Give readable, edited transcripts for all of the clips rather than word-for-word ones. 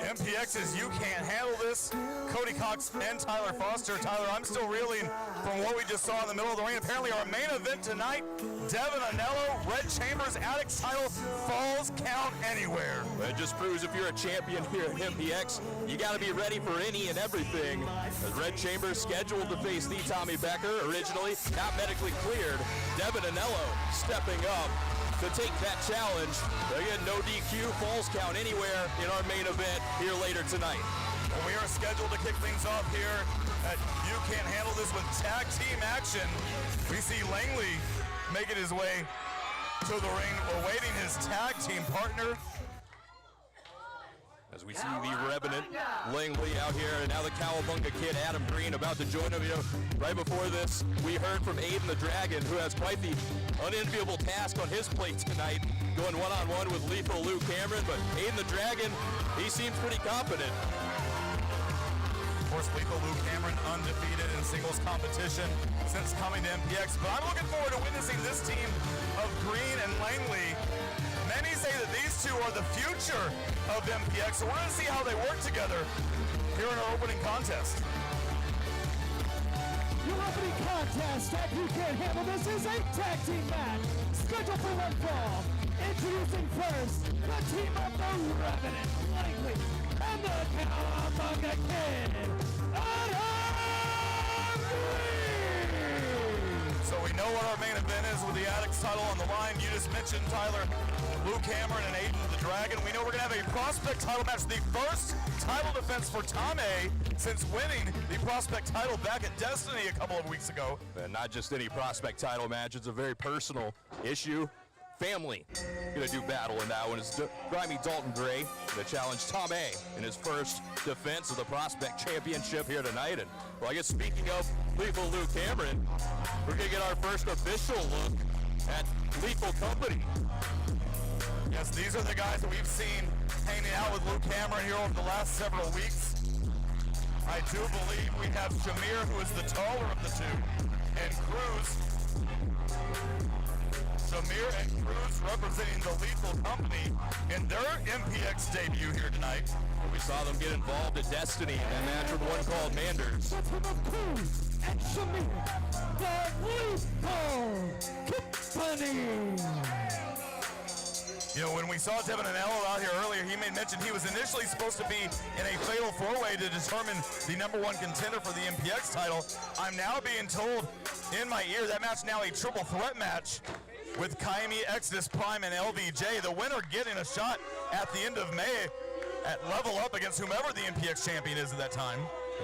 MPX says you can't handle this. Cody Cox and Tyler Foster. Tyler, I'm still reeling from what we just saw in the middle of the ring. Apparently our main event tonight, Devin Anello, Red Chambers, Addicts title, falls count anywhere. Well, it just proves if you're a champion here at MPX, you got to be ready for any and everything. As Red Chambers scheduled to face the Tommy Becker, originally not medically cleared, Devin Anello stepping up to take that challenge. Again, no DQ, falls count anywhere in our main event here later tonight. Well, we are scheduled to kick things off here at You Can't Handle This with tag team action. We see Langley making his way to the ring, awaiting his tag team partner. As we see the Revenant Langley out here, and now the Cowabunga Kid Adam Green about to join him. You know, right before this, we heard from Aiden the Dragon, who has quite the unenviable task on his plate tonight, going one-on-one with Lethal Luke Cameron. But Aiden the Dragon, he seems pretty confident. Of course, Lethal Luke Cameron undefeated in singles competition since coming to MPX. But I'm looking forward to witnessing this team of Green and Langley. Many say that these two are the future of MPX, so we're going to see how they work together here in our opening contest. Your opening contest at You Can't Handle This is a tag team match scheduled for one fall. Introducing first the team of the Revenant Langley and the Cowabunga Kid, Adam Green. So we know what our main event is with the Addicts title on the line. You just mentioned Tyler, Luke Cameron, and Aiden the Dragon. We know we're going to have a Prospect title match, the first title defense for Tommy since winning the Prospect title back at Destiny a couple of weeks ago. And not just any Prospect title match, it's a very personal issue. Family gonna do battle in that one. It's Grimy Dalton Gray to challenge Tom A in his first defense of the Prospect Championship here tonight. And well, I guess speaking of Lethal Luke Cameron, we're gonna get our first official look at Lethal Company. Yes, these are the guys that we've seen hanging out with Luke Cameron here over the last several weeks. I do believe we have Shamir, who is the taller of the two, and Cruz. Shamir and Cruz representing the Lethal Company in their MPX debut here tonight. We saw them get involved at Destiny in that match with one called Manders. The team of Cruz and Shamir, the Lethal Company. You know, when we saw Devin Anello out here earlier, he made mention he was initially supposed to be in a fatal four-way to determine the #1 contender for the MPX title. I'm now being told in my ear that match now a triple threat match with Kaimi, Exodus Prime, and LVJ. The winner getting a shot at the end of May at level up against whomever the MPX champion is at that time.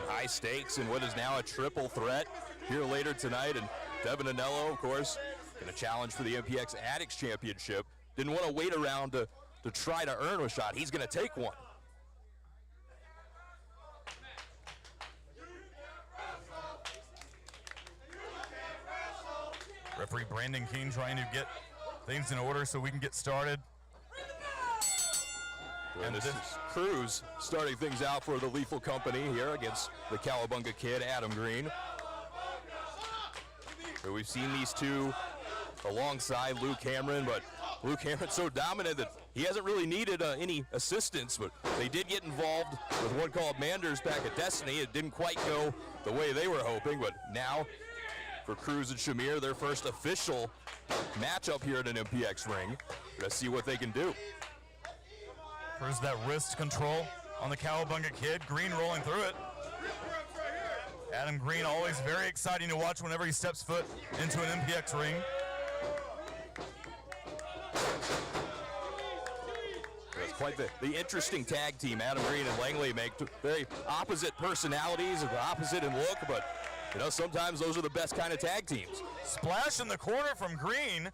High stakes in what is now a triple threat here later tonight. And Devin Anello, of course, in a challenge for the MPX Addicts Championship. Didn't want to wait around to try to earn a shot. He's going to take one. Referee Brandon King trying to get things in order so we can get started. And this is Cruz starting things out for the Lethal Company here against the Cowabunga Kid, Adam Green. So we've seen these two alongside Luke Cameron, but Luke Cameron's so dominant that he hasn't really needed any assistance, but they did get involved with one called Manders back at Destiny. It didn't quite go the way they were hoping, but now for Cruz and Shamir, their first official matchup here at an MPX ring. Let's see what they can do. There's that wrist control on the Cowabunga Kid. Green rolling through it. Adam Green, always very exciting to watch whenever he steps foot into an MPX ring. It's quite the interesting tag team Adam Green and Langley make. Very opposite personalities, opposite in look, but you know, sometimes those are the best kind of tag teams. Splash in the corner from Green.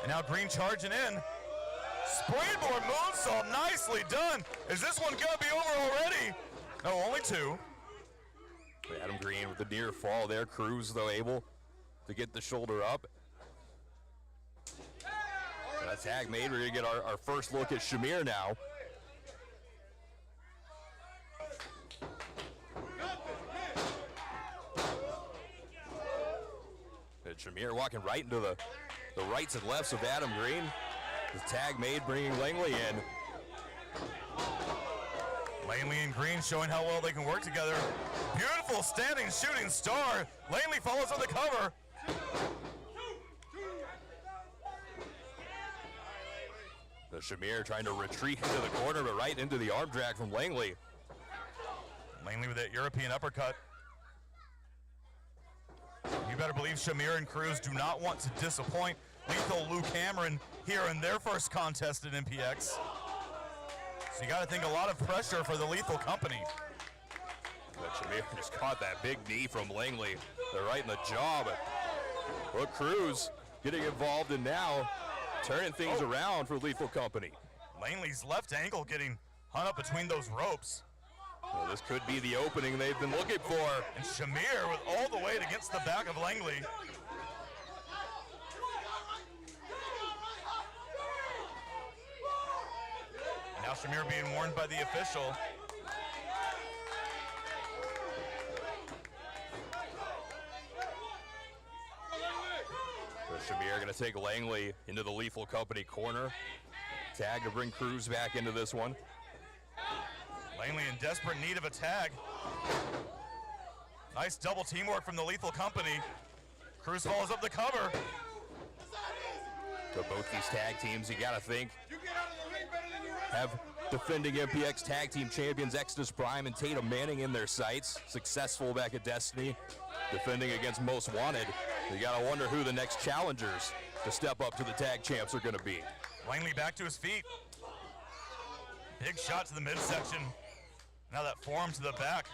And now Green charging in. Springboard moonsault, nicely done. Is this one gonna be over already? No, only two. Adam Green with the near fall there. Cruz, though, able to get the shoulder up. And a tag made. We're gonna get our first look at Shamir now. Shamir walking right into the rights and lefts of Adam Green. The tag made, bringing Langley in. Langley and Green showing how well they can work together. Beautiful standing shooting star. Langley follows on the cover. The Shamir trying to retreat into the corner, but right into the arm drag from Langley. Langley with that European uppercut. You better believe Shamir and Cruz do not want to disappoint Lethal Luke Cameron here in their first contest at MPX. So you got to think a lot of pressure for the Lethal Company. But Shamir just caught that big knee from Langley. They're right in the jaw, but look, Cruz getting involved and now turning things around for Lethal Company. Langley's left ankle getting hung up between those ropes. Well, this could be the opening they've been looking for. And Shamir with all the weight against the back of Langley. And now Shamir being warned by the official. So Shamir going to take Langley into the Lethal Company corner. Tag to bring Cruz back into this one. Langley in desperate need of a tag. Nice double teamwork from the Lethal Company. Cruz follows up the cover. So both these tag teams, you got to think, have defending MPX tag team champions Exodus Prime and Tatum Manning in their sights. Successful back at Destiny, defending against Most Wanted. You got to wonder who the next challengers to step up to the tag champs are going to be. Langley back to his feet. Big shot to the midsection. Now that forearm to the back.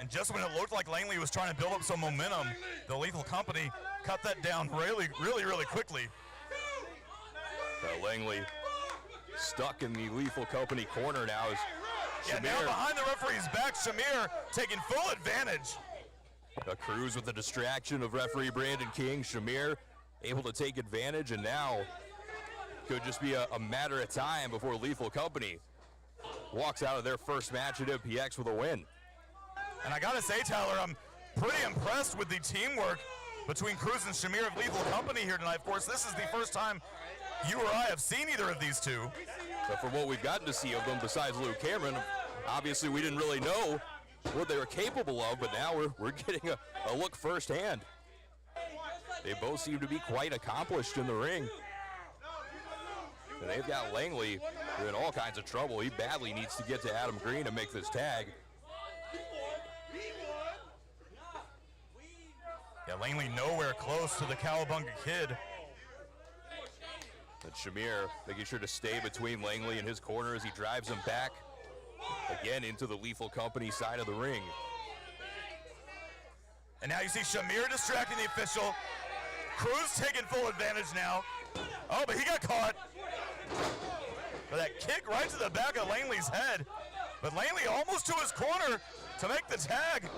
And just when it looked like Langley was trying to build up some momentum, the Lethal Company cut that down really quickly. Langley stuck in the Lethal Company corner now. Yeah, now behind the referee's back, Shamir taking full advantage. Cruz with the distraction of referee Brandon King. Shamir able to take advantage, and now could just be a matter of time before Lethal Company walks out of their first match at MPX with a win. And I gotta say, Tyler, I'm pretty impressed with the teamwork between Cruz and Shamir of Lethal Company here tonight. Of course, this is the first time you or I have seen either of these two. But from what we've gotten to see of them, besides Luke Cameron, obviously we didn't really know what they were capable of, but now we're getting a look firsthand. They both seem to be quite accomplished in the ring. And they've got Langley in all kinds of trouble. He badly needs to get to Adam Green to make this tag. Yeah, Langley nowhere close to the Cowabunga Kid. And Shamir making sure to stay between Langley and his corner as he drives him back again into the Lethal Company side of the ring. And now you see Shamir distracting the official. Cruz taking full advantage now. Oh, but he got caught. For that kick right to the back of Langley's head. But Langley almost to his corner to make the tag.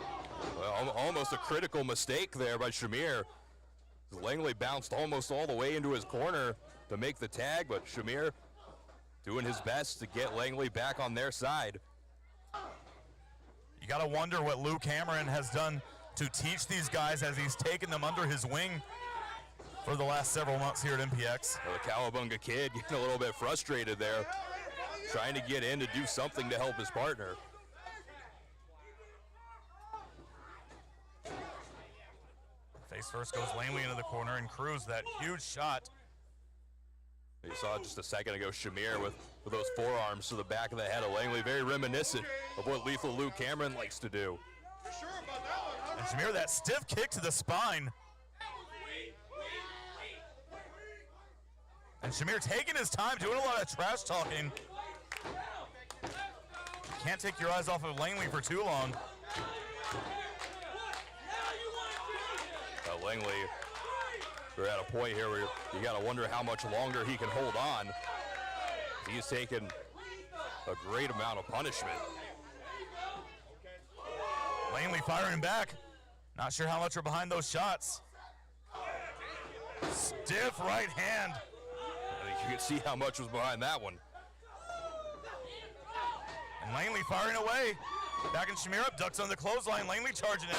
Well, almost a critical mistake there by Shamir. Langley bounced almost all the way into his corner to make the tag, but Shamir doing his best to get Langley back on their side. You gotta wonder what Luke Cameron has done to teach these guys as he's taken them under his wing for the last several months here at MPX. Well, the Cowabunga Kid getting a little bit frustrated there, trying to get in to do something to help his partner. Face first goes Langley into the corner, and Cruz, that huge shot. You saw just a second ago Shamir with those forearms to the back of the head of Langley, very reminiscent of what Lethal Luke Cameron likes to do. And Shamir, that stiff kick to the spine. And Shamir taking his time, doing a lot of trash talking. Can't take your eyes off of Langley for too long. Langley, we're at a point here where you got to wonder how much longer he can hold on. He's taken a great amount of punishment. Langley firing back. Not sure how much are behind those shots. Stiff right hand. I think you can see how much was behind that one. And Langley firing away. Back in Shamir up, ducks on the clothesline. Langley charging in.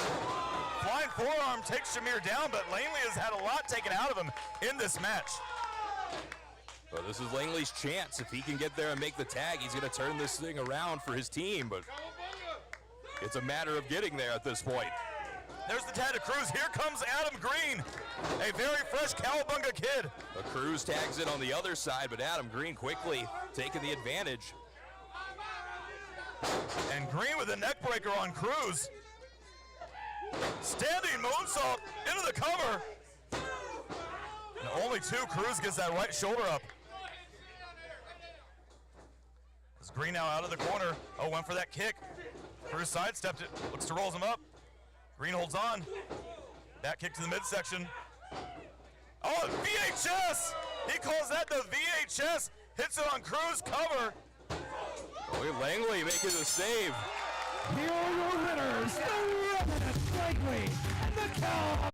Flying forearm takes Shamir down, but Langley has had a lot taken out of him in this match. Well, this is Langley's chance. If he can get there and make the tag, he's going to turn this thing around for his team, but it's a matter of getting there at this point. There's the tag to Cruz. Here comes Adam Green, a very fresh Cowabunga kid. Cruz tags it on the other side, but Adam Green quickly taking the advantage. And Green with a neck breaker on Cruz. Standing moonsault into the cover. And only two. Cruz gets that right shoulder up. As Green now out of the corner. Oh, went for that kick. Cruz sidestepped it. Looks to rolls him up. Green holds on. Back kick to the midsection. Oh, VHS! He calls that the VHS. Hits it on Cruz cover. Oh, Langley making the save. Here are your winners, the Revenant Langley and the Cow.